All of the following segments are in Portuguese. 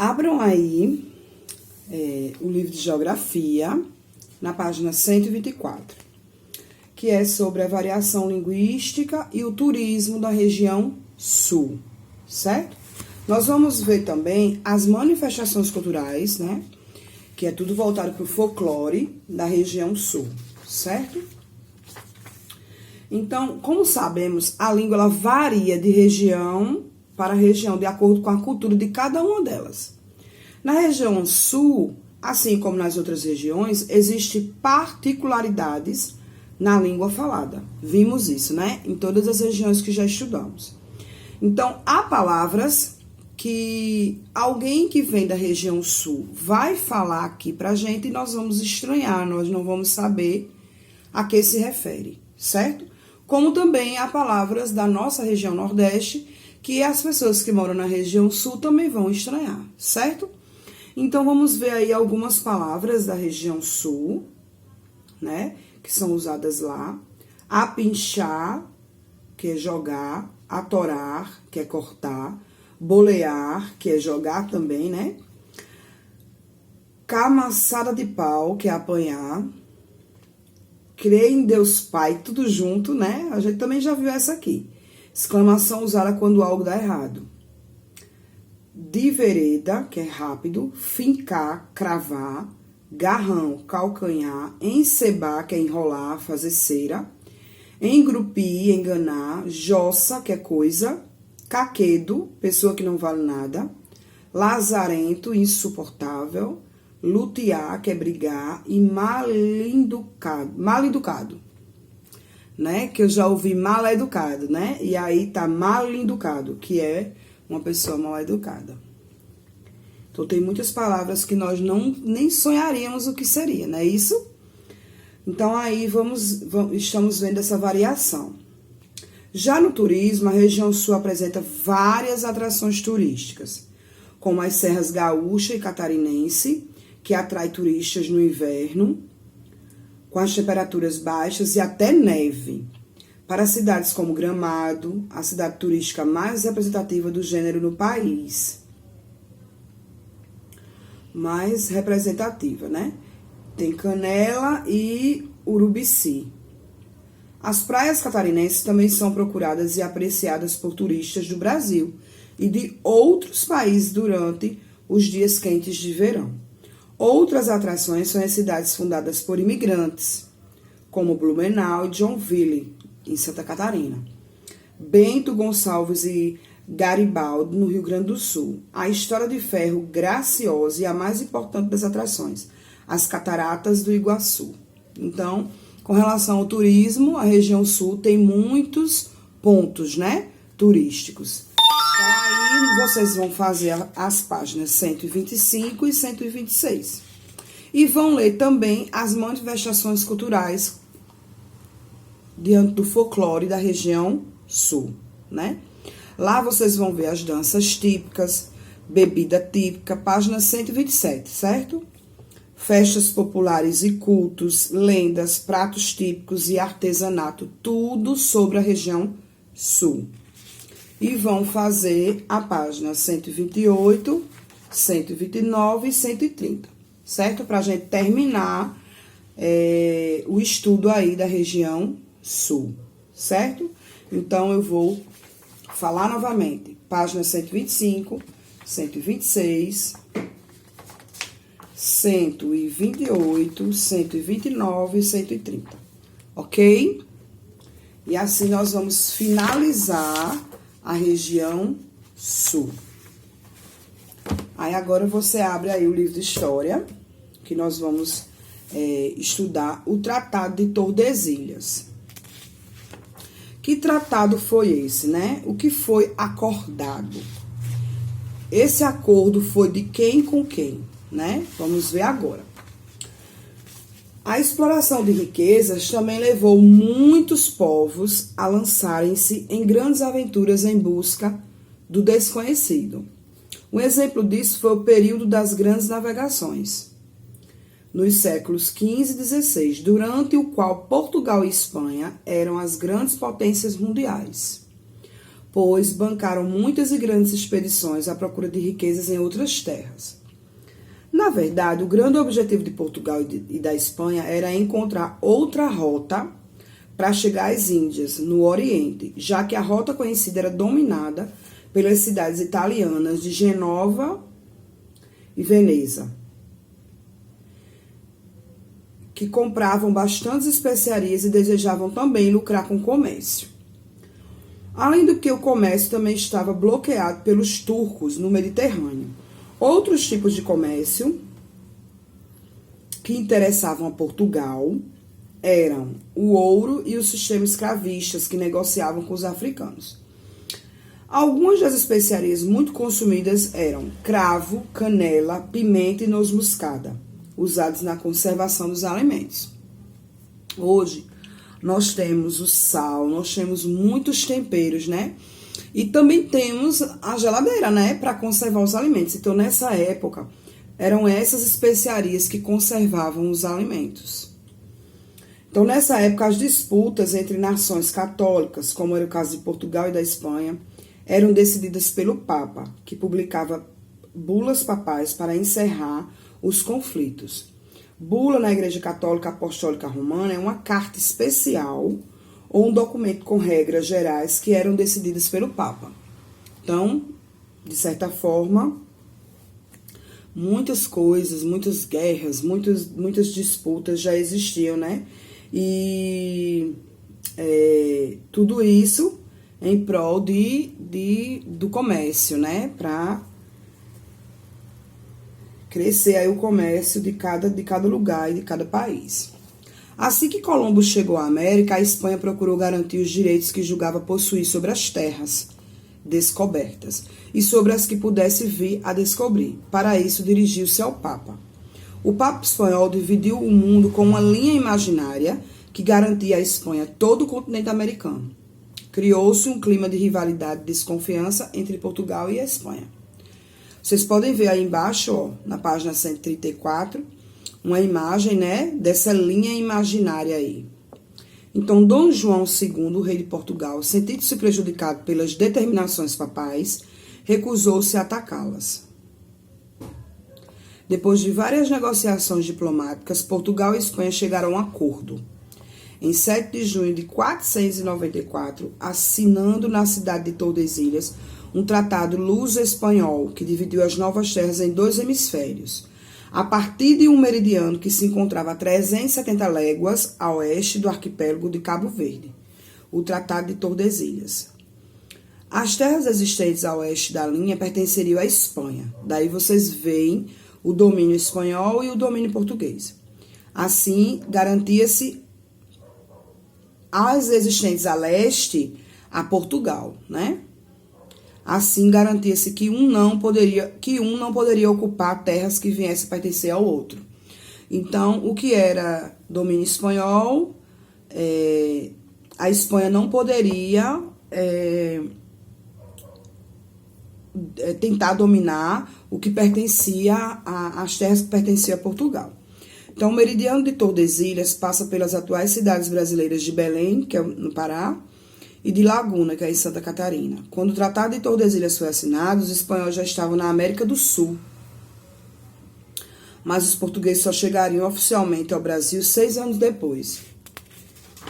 Abram aí o livro de Geografia, na página 124, que é sobre a variação linguística e o turismo da região sul, certo? Nós vamos ver também as manifestações culturais, né? Que é tudo voltado para o folclore da região sul, certo? Então, como sabemos, a língua ela varia de região para região, de acordo com a cultura de cada uma delas. Na região sul, assim como nas outras regiões, existem particularidades na língua falada. Vimos isso, né? Em todas as regiões que já estudamos. Então, há palavras que alguém que vem da região sul vai falar aqui pra gente e nós vamos estranhar, nós não vamos saber a que se refere, certo? Como também há palavras da nossa região nordeste que as pessoas que moram na região sul também vão estranhar, certo? Então, vamos ver aí algumas palavras da região sul, né? Que são usadas lá. Apinchar, que é jogar. Atorar, que é cortar. Bolear, que é jogar também, né? Camaçada de pau, que é apanhar. Crer em Deus Pai, tudo junto, né? A gente também já viu essa aqui. Exclamação usada quando algo dá errado. De vereda, que é rápido. Fincar, cravar. Garrão, calcanhar. Encebar, que é enrolar, fazer cera. Engrupir, enganar. Jossa, que é coisa. Caquedo, pessoa que não vale nada. Lazarento, insuportável. Lutear, que é brigar. E mal-educado, né? Que eu já ouvi mal-educado, né? E aí tá mal-educado, que é uma pessoa mal-educada. Então, tem muitas palavras que nós nem sonharíamos o que seria, não é isso? Então, aí estamos vendo essa variação. Já no turismo, a região sul apresenta várias atrações turísticas, como as serras gaúcha e catarinense, que atrai turistas no inverno, com as temperaturas baixas e até neve, para cidades como Gramado, a cidade turística mais representativa do gênero no país. Mais representativa, né? Tem Canela e Urubici. As praias catarinenses também são procuradas e apreciadas por turistas do Brasil e de outros países durante os dias quentes de verão. Outras atrações são as cidades fundadas por imigrantes, como Blumenau e Joinville, em Santa Catarina. Bento Gonçalves e Garibaldi, no Rio Grande do Sul. A Estrada de Ferro graciosa e a mais importante das atrações, as Cataratas do Iguaçu. Então, com relação ao turismo, a região sul tem muitos pontos, né, turísticos. Então, aí vocês vão fazer as páginas 125 e 126. E vão ler também as manifestações culturais diante do folclore da região sul, né? Lá vocês vão ver as danças típicas, bebida típica, página 127, certo? Festas populares e cultos, lendas, pratos típicos e artesanato, tudo sobre a região sul. E vão fazer a página 128, 129 e 130, certo? Para a gente terminar o estudo aí da região sul, certo? Então, eu vou falar novamente. Página 125, 126, 128, 129 e 130, ok? E assim nós vamos finalizar a região sul. Aí agora você abre aí o livro de história, que nós vamos estudar o Tratado de Tordesilhas. Que tratado foi esse, né? O que foi acordado? Esse acordo foi de quem com quem, né? Vamos ver agora. A exploração de riquezas também levou muitos povos a lançarem-se em grandes aventuras em busca do desconhecido. Um exemplo disso foi o período das grandes navegações, nos séculos XV e XVI, durante o qual Portugal e Espanha eram as grandes potências mundiais. pois bancaram muitas e grandes expedições à procura de riquezas em outras terras. Na verdade, o grande objetivo de Portugal e da Espanha era encontrar outra rota para chegar às Índias, no Oriente, já que a rota conhecida era dominada pelas cidades italianas de Genova e Veneza, que compravam bastantes especiarias e desejavam também lucrar com o comércio. Além do que, o comércio também estava bloqueado pelos turcos no Mediterrâneo. Outros tipos de comércio que interessavam a Portugal eram o ouro e o sistema escravistas, que negociavam com os africanos. Algumas das especiarias muito consumidas eram cravo, canela, pimenta e noz moscada, usados na conservação dos alimentos. Hoje, nós temos o sal, nós temos muitos temperos, né? E também temos a geladeira, né? Para conservar os alimentos. Então, nessa época, eram essas especiarias que conservavam os alimentos. Então, nessa época, as disputas entre nações católicas, como era o caso de Portugal e da Espanha, eram decididas pelo Papa, que publicava bulas papais para encerrar os conflitos. Bula na Igreja Católica Apostólica Romana é uma carta especial ou um documento com regras gerais que eram decididas pelo Papa. Então, de certa forma, muitas coisas, muitas guerras, muitas disputas já existiam, né? E tudo isso em prol do comércio, né? Para crescer aí o comércio de cada lugar e de cada país. Assim que Colombo chegou à América, a Espanha procurou garantir os direitos que julgava possuir sobre as terras descobertas e sobre as que pudesse vir a descobrir. Para isso, dirigiu-se ao Papa. O Papa espanhol dividiu o mundo com uma linha imaginária que garantia à Espanha todo o continente americano. Criou-se um clima de rivalidade e desconfiança entre Portugal e a Espanha. Vocês podem ver aí embaixo, ó, na página 134, uma imagem, né, dessa linha imaginária aí. Então, Dom João II, o rei de Portugal, sentindo-se prejudicado pelas determinações papais, recusou-se a atacá-las. Depois de várias negociações diplomáticas, Portugal e Espanha chegaram a um acordo. Em 7 de junho de 494, assinando na cidade de Tordesilhas um tratado luso-espanhol que dividiu as novas terras em 2 hemisférios, a partir de um meridiano que se encontrava a 370 léguas a oeste do arquipélago de Cabo Verde, o Tratado de Tordesilhas. As terras existentes a oeste da linha pertenceriam à Espanha, daí vocês veem o domínio espanhol e o domínio português. Assim, garantia-se as existentes a leste a Portugal, né? Assim, garantia-se que um não poderia ocupar terras que viessem a pertencer ao outro. Então, o que era domínio espanhol, a Espanha não poderia tentar dominar o que pertencia às terras que pertenciam a Portugal. Então, o meridiano de Tordesilhas passa pelas atuais cidades brasileiras de Belém, que é no Pará, e de Laguna, que é em Santa Catarina. Quando o Tratado de Tordesilhas foi assinado, os espanhóis já estavam na América do Sul. Mas os portugueses só chegariam oficialmente ao Brasil 6 anos depois,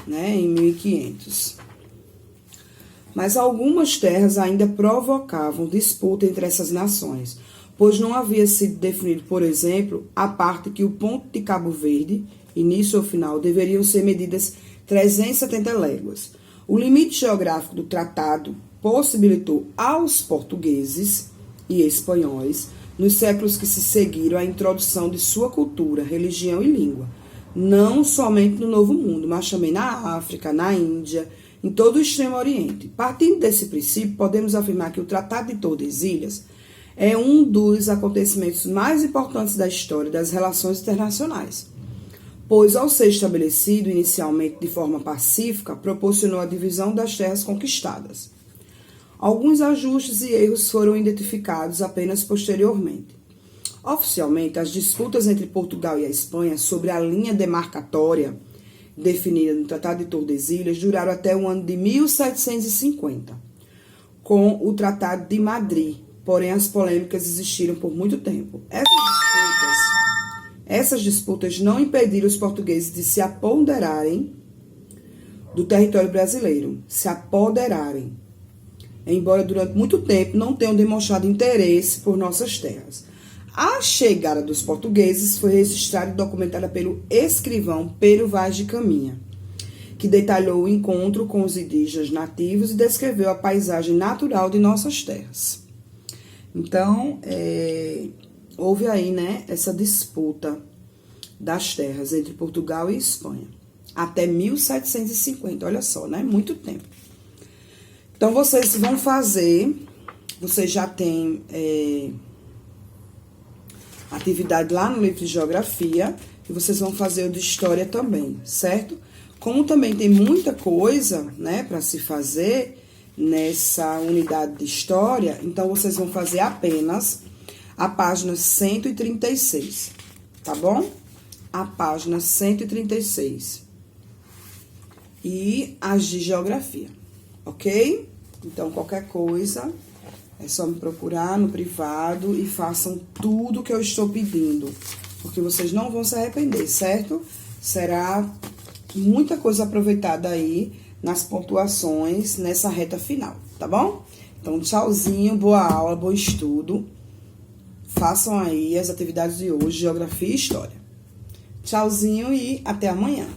né, em 1500. Mas algumas terras ainda provocavam disputa entre essas nações, pois não havia sido definido, por exemplo, a parte que o ponto de Cabo Verde, início ou final, deveriam ser medidas 370 léguas. O limite geográfico do tratado possibilitou aos portugueses e espanhóis, nos séculos que se seguiram, a introdução de sua cultura, religião e língua, não somente no Novo Mundo, mas também na África, na Índia, em todo o Extremo Oriente. Partindo desse princípio, podemos afirmar que o Tratado de Tordesilhas é um dos acontecimentos mais importantes da história das relações internacionais, pois, ao ser estabelecido inicialmente de forma pacífica, proporcionou a divisão das terras conquistadas. Alguns ajustes e erros foram identificados apenas posteriormente. Oficialmente, as disputas entre Portugal e a Espanha sobre a linha demarcatória definida no Tratado de Tordesilhas duraram até o ano de 1750, com o Tratado de Madrid. Porém, as polêmicas existiram por muito tempo. Essas disputas não impediram os portugueses de se apoderarem do território brasileiro. Se apoderarem. Embora durante muito tempo não tenham demonstrado interesse por nossas terras. A chegada dos portugueses foi registrada e documentada pelo escrivão Pero Vaz de Caminha, que detalhou o encontro com os indígenas nativos e descreveu a paisagem natural de nossas terras. Então, houve aí, né, essa disputa das terras entre Portugal e Espanha, até 1750, olha só, né, muito tempo. Então, vocês vão fazer, vocês já têm atividade lá no livro de Geografia, e vocês vão fazer o de História também, certo? Como também tem muita coisa, né, para se fazer nessa unidade de História, então vocês vão fazer apenas a página 136, tá bom? A página 136. E as de Geografia, ok? Então, qualquer coisa, é só me procurar no privado e façam tudo que eu estou pedindo, porque vocês não vão se arrepender, certo? Será muita coisa aproveitada aí nas pontuações nessa reta final, tá bom? Então, tchauzinho, boa aula, bom estudo. Façam aí as atividades de hoje, Geografia e História. Tchauzinho e até amanhã.